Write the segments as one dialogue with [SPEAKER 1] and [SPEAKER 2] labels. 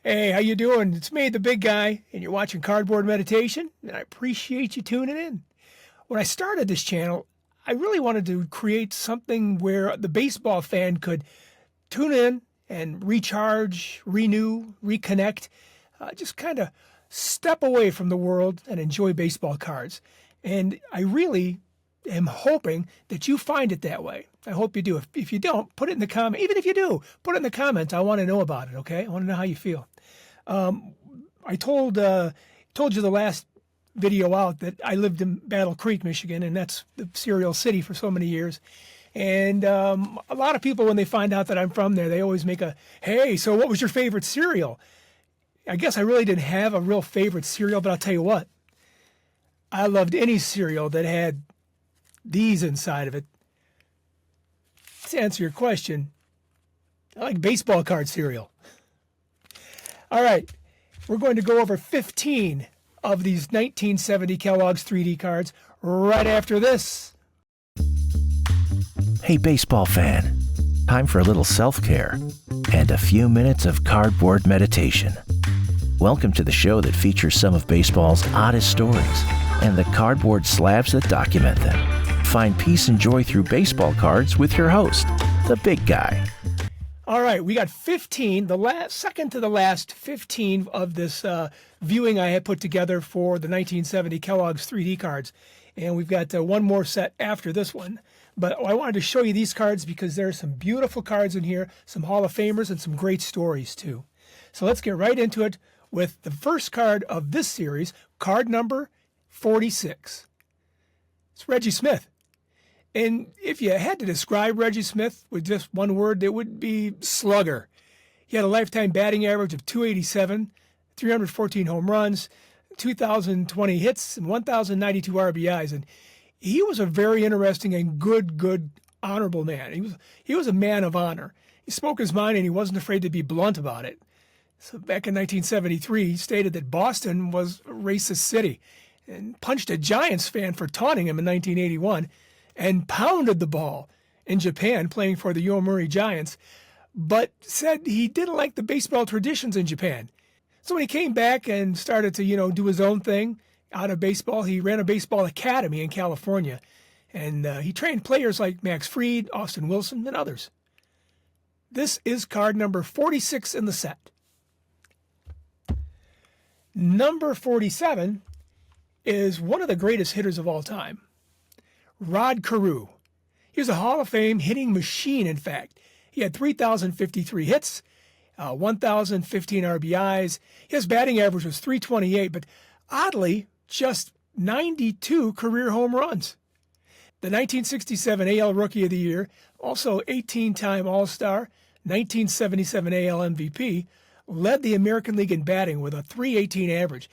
[SPEAKER 1] Hey, how you doing? It's me, the big guy, and you're watching Cardboard Meditation, and I appreciate you tuning in. When I started this channel, I really wanted to create something where the baseball fan could tune in and recharge, renew, reconnect, just kind of step away from the world and enjoy baseball cards. And I really am hoping that you find it that way. I hope you do. If you don't, put it in the comment. Even if you do, put it in the comments. I want to know about it, okay? I want to know how you feel. I told you the last video out that I lived in Battle Creek, Michigan, and that's the cereal city for so many years. And a lot of people, when they find out that I'm from there, they always make hey, so what was your favorite cereal? I guess I really didn't have a real favorite cereal, but I'll tell you what. I loved any cereal that had these inside of it. To answer your question, I like baseball card cereal. All right, we're going to go over 15 of these 1970 Kellogg's 3D cards right after this.
[SPEAKER 2] Hey, baseball fan. Time for a little self-care and a few minutes of cardboard meditation. Welcome to the show that features some of baseball's oddest stories and the cardboard slabs that document them. Find peace and joy through baseball cards with your host, the big guy.
[SPEAKER 1] All right, we got 15, second to the last 15 of this viewing I had put together for the 1970 Kellogg's 3D cards. And we've got one more set after this one. But I wanted to show you these cards because there are some beautiful cards in here, some Hall of Famers, and some great stories too. So let's get right into it with the first card of this series, card number 46. It's Reggie Smith. And if you had to describe Reggie Smith with just one word, it would be slugger. He had a lifetime batting average of .287, 314 home runs, 2,020 hits, and 1,092 RBIs. And he was a very interesting and good, honorable man. He was a man of honor. He spoke his mind, and he wasn't afraid to be blunt about it. So back in 1973, he stated that Boston was a racist city and punched a Giants fan for taunting him in 1981. And pounded the ball in Japan playing for the Yomiuri Giants, but said he didn't like the baseball traditions in Japan. So when he came back and started to, do his own thing out of baseball, he ran a baseball academy in California. And he trained players like Max Fried, Austin Wilson, and others. This is card number 46 in the set. Number 47 is one of the greatest hitters of all time. Rod Carew. He was a Hall of Fame hitting machine, in fact. He had 3,053 hits, 1,015 RBIs. His batting average was .328, but oddly, just 92 career home runs. The 1967 AL Rookie of the Year, also 18-time All-Star, 1977 AL MVP, led the American League in batting with a .318 average,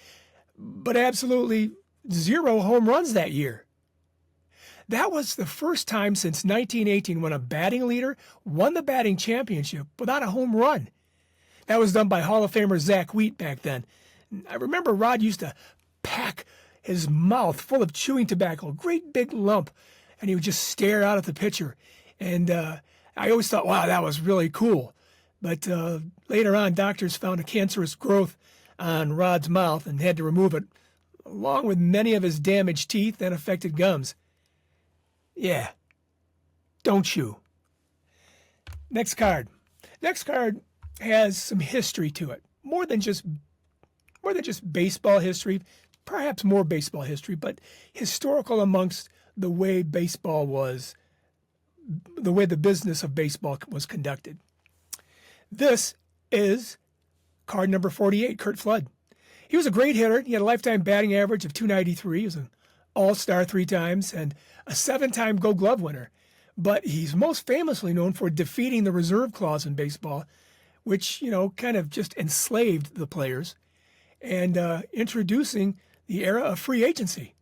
[SPEAKER 1] but absolutely 0 home runs that year. That was the first time since 1918 when a batting leader won the batting championship without a home run. That was done by Hall of Famer Zach Wheat back then. I remember Rod used to pack his mouth full of chewing tobacco, a great big lump, and he would just stare out at the pitcher. And I always thought, wow, that was really cool. But later on, doctors found a cancerous growth on Rod's mouth and had to remove it, along with many of his damaged teeth and affected gums. Yeah, don't chew. Next card. Next card has some history to it. More than just baseball history, perhaps more baseball history, but historical amongst the way baseball was, the way the business of baseball was conducted. This is card number 48, Curt Flood. He was a great hitter. He had a lifetime batting average of .293. He was an All-Star 3 times and a 7-time Gold Glove winner. But he's most famously known for defeating the reserve clause in baseball, which, kind of just enslaved the players, and introducing the era of free agency.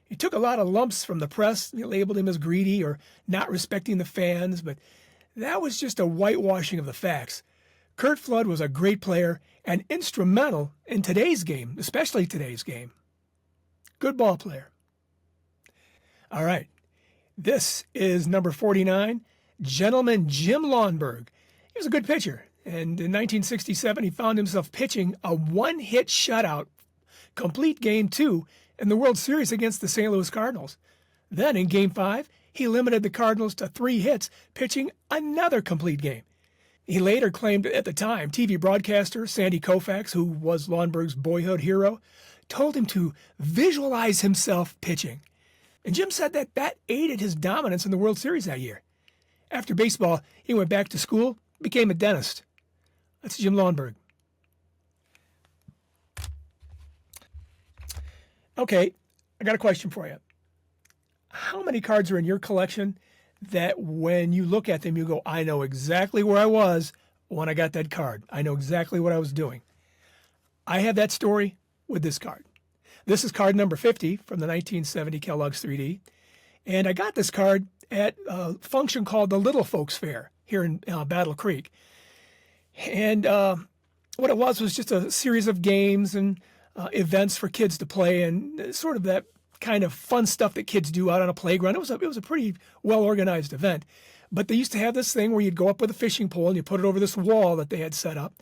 [SPEAKER 1] He took a lot of lumps from the press. They labeled him as greedy or not respecting the fans, but that was just a whitewashing of the facts. Curt Flood was a great player and instrumental in today's game, especially today's game. Good ball player. All right. This is number 49, Gentleman Jim Lawnberg. He was a good pitcher. And in 1967, he found himself pitching a one-hit shutout, complete Game 2 in the World Series against the St. Louis Cardinals. Then in Game 5, he limited the Cardinals to 3 hits, pitching another complete game. He later claimed at the time, TV broadcaster Sandy Koufax, who was Lonberg's boyhood hero, told him to visualize himself pitching. And Jim said that aided his dominance in the World Series that year. After baseball, he went back to school, became a dentist. That's Jim Lonberg. Okay, I got a question for you. How many cards are in your collection that when you look at them, you go, I know exactly where I was when I got that card. I know exactly what I was doing. I have that story with this card. This is card number 50 from the 1970 Kellogg's 3D. And I got this card at a function called the Little Folks Fair here in Battle Creek. And what it was just a series of games and events for kids to play, and sort of that kind of fun stuff that kids do out on a playground. It was a pretty well-organized event. But they used to have this thing where you'd go up with a fishing pole and you put it over this wall that they had set up,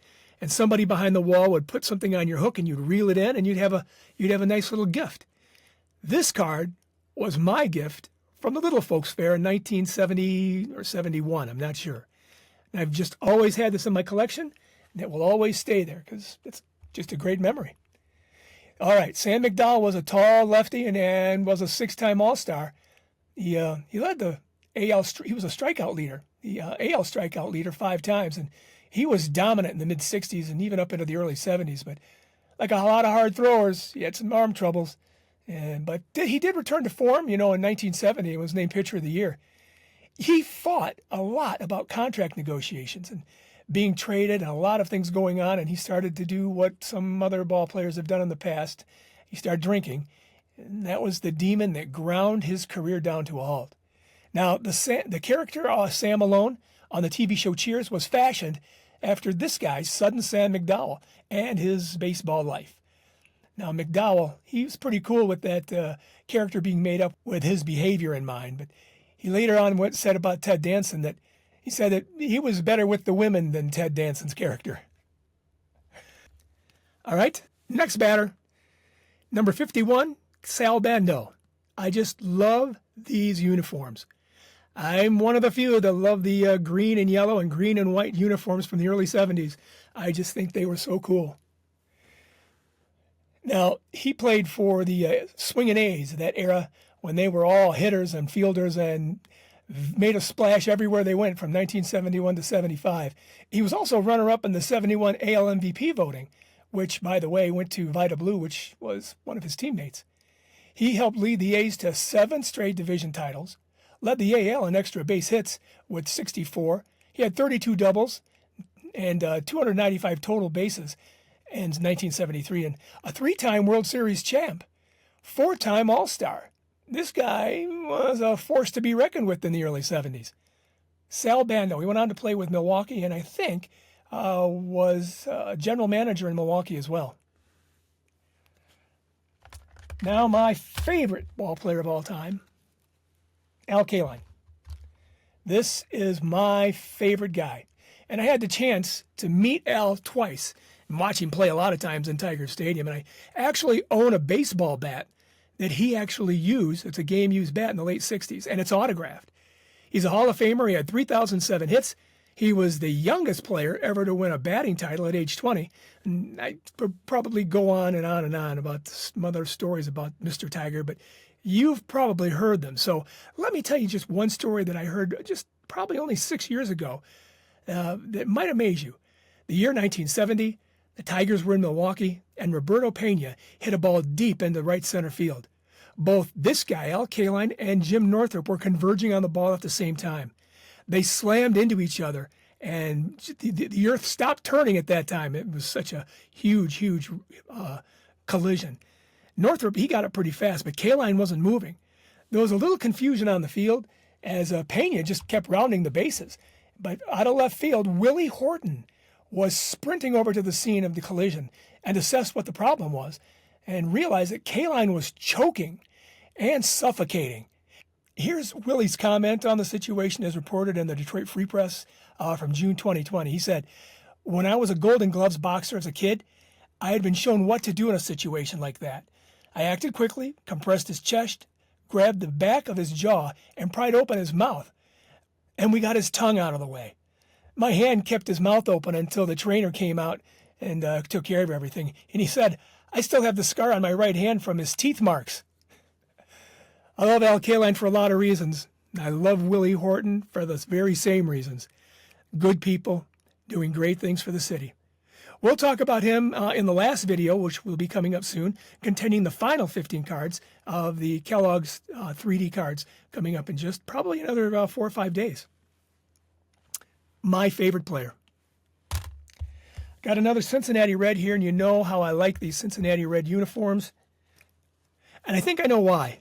[SPEAKER 1] and somebody behind the wall would put something on your hook and you'd reel it in, and you'd have a nice little gift. This card was my gift from the Little Folks Fair in 1970 or 71, I'm not sure. And I've just always had this in my collection, and it will always stay there because it's just a great memory. All right, Sam McDowell was a tall lefty and was a 6-time All-Star. He led the AL. He was a strikeout leader, the AL strikeout leader 5 times, and he was dominant in the mid-'60s and even up into the early '70s. But like a lot of hard throwers, he had some arm troubles. But he did return to form, in 1970 and was named Pitcher of the Year. He fought a lot about contract negotiations and being traded and a lot of things going on, and he started to do what some other ball players have done in the past. He started drinking, and that was the demon that ground his career down to a halt. Now, the character Sam Malone on the TV show Cheers was fashioned after this guy's sudden Sam McDowell and his baseball life. Now, McDowell, he was pretty cool with that character being made up with his behavior in mind, but he later on said about Ted Danson that he said that he was better with the women than Ted Danson's character. All right, next batter, number 51, Sal Bando. I just love these uniforms. I'm one of the few that love the green and yellow and green and white uniforms from the early 70s. I just think they were so cool. Now, he played for the Swingin' A's, that era when they were all hitters and fielders and made a splash everywhere they went from 1971 to 75. He was also runner-up in the 71 AL MVP voting, which, by the way, went to Vida Blue, which was one of his teammates. He helped lead the A's to 7 straight division titles, led the AL in extra base hits with 64. He had 32 doubles and 295 total bases in 1973, and a 3-time World Series champ, 4-time All-Star. This guy was a force to be reckoned with in the early 70s. Sal Bando, he went on to play with Milwaukee, and I think was a general manager in Milwaukee as well. Now, my favorite ball player of all time, Al Kaline. This is my favorite guy. And I had the chance to meet Al twice and watch him play a lot of times in Tiger Stadium. And I actually own a baseball bat that he actually used. It's a game-used bat in the late 60s, and it's autographed. He's a Hall of Famer. He had 3,007 hits. He was the youngest player ever to win a batting title at age 20. And I could probably go on and on and on about some other stories about Mr. Tiger, but you've probably heard them. So let me tell you just one story that I heard just probably only 6 years ago that might amaze you. The year 1970, the Tigers were in Milwaukee, and Roberto Pena hit a ball deep into right center field. Both this guy, Al Kaline, and Jim Northrup were converging on the ball at the same time. They slammed into each other, and the earth stopped turning at that time. It was such a huge collision. Northrup, he got it pretty fast, but Kaline wasn't moving. There was a little confusion on the field as Pena just kept rounding the bases. But out of left field, Willie Horton was sprinting over to the scene of the collision and assessed what the problem was and realized that Kaline was choking and suffocating. Here's Willie's comment on the situation as reported in the Detroit Free Press from June 2020. He said, When I was a Golden Gloves boxer as a kid, I had been shown what to do in a situation like that. I acted quickly, compressed his chest, grabbed the back of his jaw, and pried open his mouth. And we got his tongue out of the way. My hand kept his mouth open until the trainer came out and took care of everything. And he said, I still have the scar on my right hand from his teeth marks. I love Al Kaline for a lot of reasons. I love Willie Horton for the very same reasons. Good people doing great things for the city. We'll talk about him in the last video, which will be coming up soon, containing the final 15 cards of the Kellogg's 3D cards coming up in just probably another 4 or 5 days. My favorite player. Got another Cincinnati Red here, and you know how I like these Cincinnati Red uniforms. And I think I know why.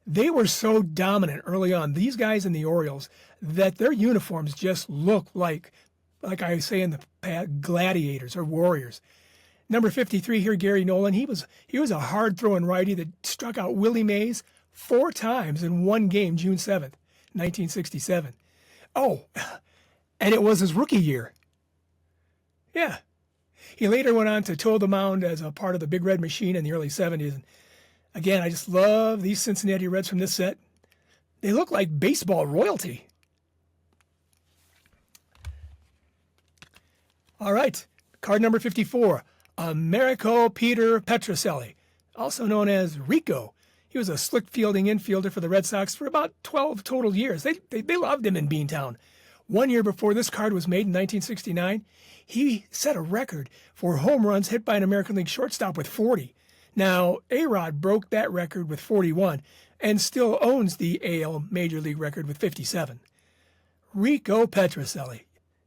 [SPEAKER 1] They were so dominant early on, these guys in the Orioles, that their uniforms just look like I say in the past, gladiators or warriors. Number 53 here, Gary Nolan. He was a hard-throwing righty that struck out Willie Mays 4 times in one game, June 7th, 1967. Oh, and it was his rookie year. Yeah. He later went on to toe the mound as a part of the Big Red Machine in the early 70s. And again, I just love these Cincinnati Reds from this set. They look like baseball royalty. All right, card number 54, Americo Peter Petrocelli, also known as Rico. He was a slick fielding infielder for the Red Sox for about 12 total years. They loved him in Beantown. 1 year before this card was made in 1969, he set a record for home runs hit by an American League shortstop with 40. Now, A-Rod broke that record with 41 and still owns the AL Major League record with 57. Rico Petrocelli.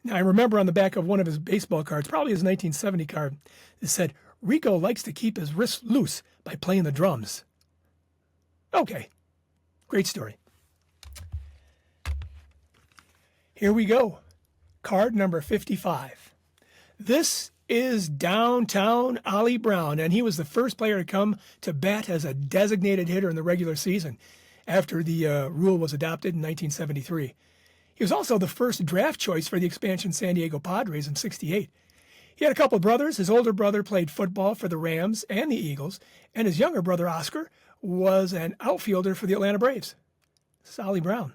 [SPEAKER 1] Now, I remember on the back of one of his baseball cards, probably his 1970 card, it said, Rico likes to keep his wrists loose by playing the drums. Okay, great story. Here we go. Card number 55. This is downtown Ollie Brown, and he was the first player to come to bat as a designated hitter in the regular season after the rule was adopted in 1973. He was also the first draft choice for the expansion San Diego Padres in '68. He had a couple of brothers. His older brother played football for the Rams and the Eagles, and his younger brother, Oscar, was an outfielder for the Atlanta Braves. This is Ollie Brown.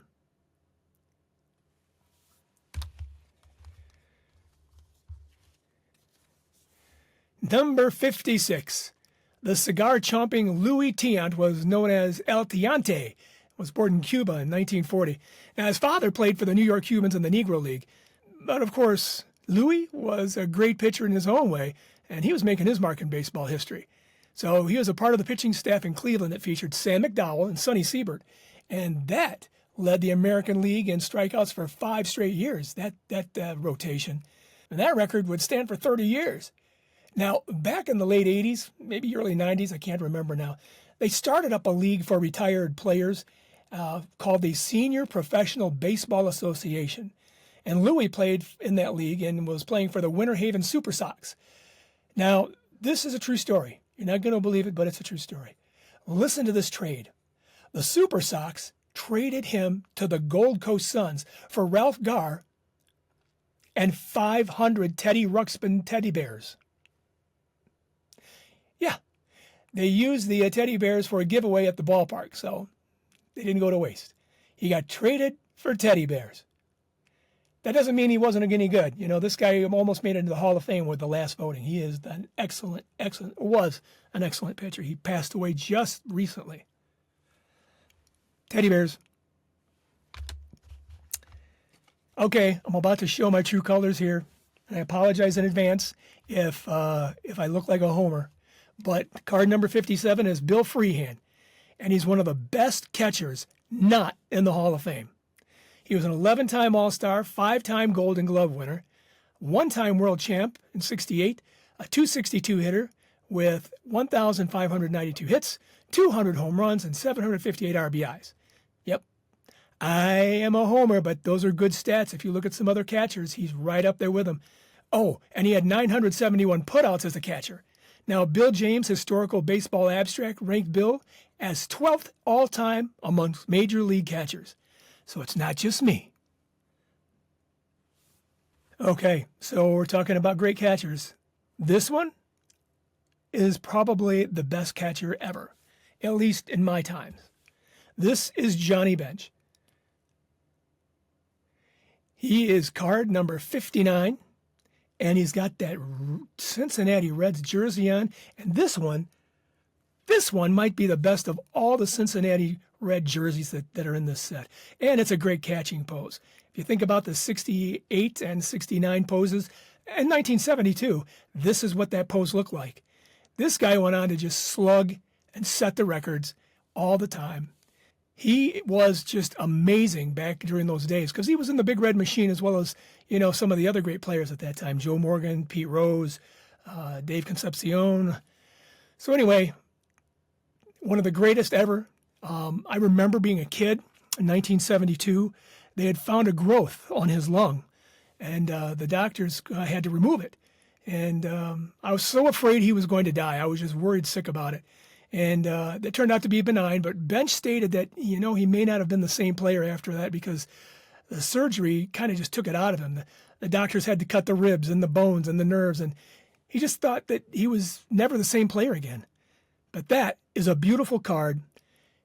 [SPEAKER 1] Number 56. The cigar-chomping Louis Tiant was known as El Tiante. Was born in Cuba in 1940. Now, his father played for the New York Cubans in the Negro League. But, of course, Louis was a great pitcher in his own way, and he was making his mark in baseball history. So he was a part of the pitching staff in Cleveland that featured Sam McDowell and Sonny Siebert. And that led the American League in strikeouts for 5 straight years, that rotation. And that record would stand for 30 years. Now, back in the late 80s, maybe early 90s, I can't remember now, they started up a league for retired players called the Senior Professional Baseball Association. And Louis played in that league and was playing for the Winter Haven Super Sox. Now, this is a true story. You're not going to believe it, but it's a true story. Listen to this trade. The Super Sox traded him to the Gold Coast Suns for Ralph Garr and 500 Teddy Ruxpin teddy bears. Yeah, they used the teddy bears for a giveaway at the ballpark, so they didn't go to waste. He got traded for teddy bears. That doesn't mean he wasn't any good. You know, this guy almost made it into the Hall of Fame with the last voting. He is an was an excellent pitcher. He passed away just recently. Teddy bears. Okay, I'm about to show my true colors here. I apologize in advance if I look like a homer. But card number 57 is Bill Freehan, and he's one of the best catchers not in the Hall of Fame. He was an 11-time All-Star, 5-time Golden Glove winner, 1-time world champ in '68, a .262 hitter with 1,592 hits, 200 home runs, and 758 RBIs. Yep, I am a homer, but those are good stats. If you look at some other catchers, he's right up there with them. Oh, and he had 971 putouts as a catcher. Now, Bill James' Historical Baseball Abstract ranked Bill as 12th all-time amongst major league catchers. So it's not just me. Okay, so we're talking about great catchers. This one is probably the best catcher ever, at least in my times. This is Johnny Bench. He is card number 59, and he's got that Cincinnati Reds jersey on. And this one might be the best of all the Cincinnati Red jerseys that are in this set. And it's a great catching pose. If you think about the 68 and 69 poses, in 1972, this is what that pose looked like. This guy went on to just slug and set the records all the time. He was just amazing back during those days because he was in the Big Red Machine as well as, some of the other great players at that time. Joe Morgan, Pete Rose, Dave Concepcion. So anyway, one of the greatest ever. I remember being a kid in 1972. They had found a growth on his lung, and the doctors had to remove it. And I was so afraid he was going to die. I was just worried sick about it. And that turned out to be benign, but Bench stated that, he may not have been the same player after that because the surgery kind of just took it out of him. The doctors had to cut the ribs and the bones and the nerves, and he just thought that he was never the same player again. But that is a beautiful card.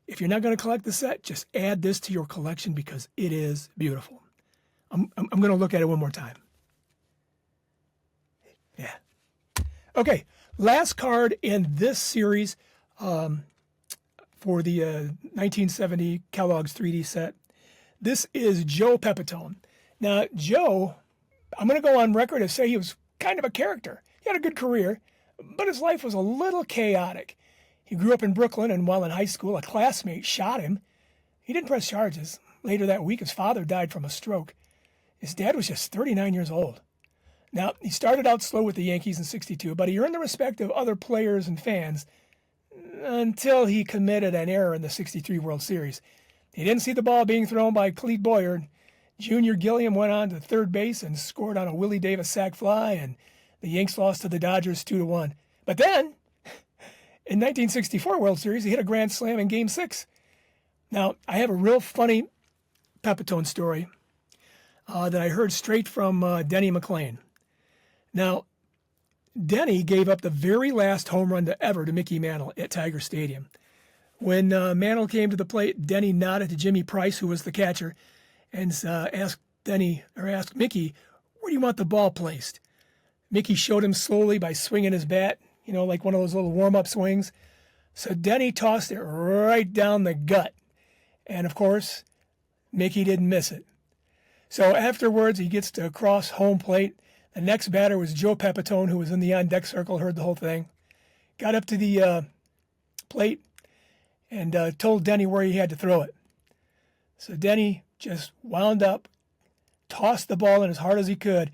[SPEAKER 1] If you're not going to collect the set, just add this to your collection because it is beautiful. I'm going to look at it one more time. Yeah. Okay, last card in this series for the 1970 Kellogg's 3D set. This is Joe Pepitone. Now, Joe, I'm going to go on record as say he was kind of a character. He had a good career, but his life was a little chaotic. He grew up in Brooklyn, and while in high school, a classmate shot him. He didn't press charges. Later that week, his father died from a stroke. His dad was just 39 years old. Now, he started out slow with the Yankees in '62, but he earned the respect of other players and fans until he committed an error in the '63 World Series. He didn't see the ball being thrown by Clete Boyer. Junior Gilliam went on to third base and scored on a Willie Davis sac fly, and the Yanks lost to the Dodgers 2-1. But then, in 1964 World Series, he hit a grand slam in Game 6. Now, I have a real funny Pepitone story that I heard straight from Denny McLain. Now, Denny gave up the very last home run to Mickey Mantle at Tiger Stadium. When Mantle came to the plate, Denny nodded to Jimmy Price, who was the catcher, and asked Mickey, "Where do you want the ball placed?" Mickey showed him slowly by swinging his bat, like one of those little warm-up swings. So Denny tossed it right down the gut. And, of course, Mickey didn't miss it. So afterwards, he gets to cross home plate. The next batter was Joe Pepitone, who was in the on-deck circle, heard the whole thing. Got up to the plate and told Denny where he had to throw it. So Denny just wound up, tossed the ball in as hard as he could.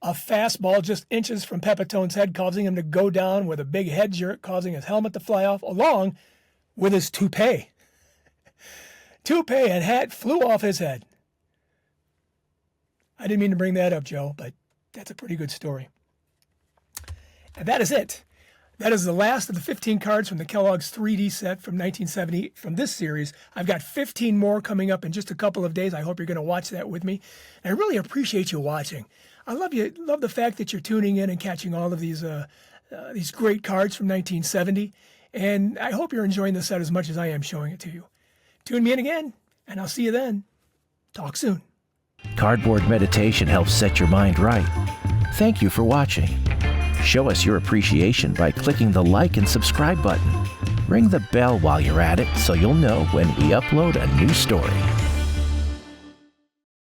[SPEAKER 1] A fastball just inches from Pepitone's head, causing him to go down with a big head jerk, causing his helmet to fly off, along with his toupee. Toupee and hat flew off his head. I didn't mean to bring that up, Joe, but that's a pretty good story. And that is it. That is the last of the 15 cards from the Kellogg's 3D set from 1970 from this series. I've got 15 more coming up in just a couple of days. I hope you're going to watch that with me. And I really appreciate you watching. I love the fact that you're tuning in and catching all of these great cards from 1970. And I hope you're enjoying the set as much as I am showing it to you. Tune me in again, and I'll see you then. Talk soon.
[SPEAKER 2] Cardboard meditation helps set your mind right. Thank you for watching. Show us your appreciation by clicking the like and subscribe button. Ring the bell while you're at it so you'll know when we upload a new story.